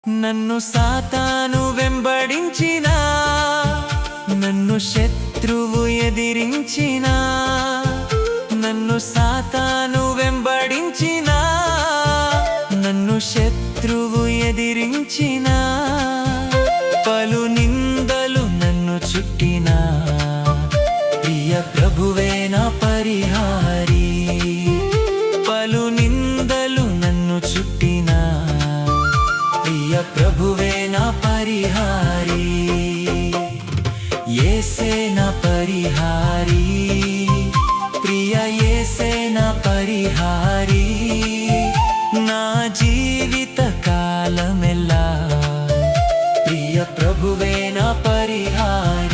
నన్ను సాతాను వెంబడించినా, నన్ను శత్రువు ఎదిరించినా, నన్ను సాతాను వెంబడించినా, నన్ను శత్రువు ఎదిరించినా, పలు నిందలు నన్ను చుట్టినా, ప్రియ ప్రభువే నా పరిహారి. పలు నిందలు నన్ను చుట్టినా, ప్రియ ప్రభువే నా పరిహారి. యేసే నా పరిహారి, ప్రియ యేసే నా పరిహారి. నా జీవిత కాలమెల్లా ప్రియ ప్రభువే నా పరిహారి.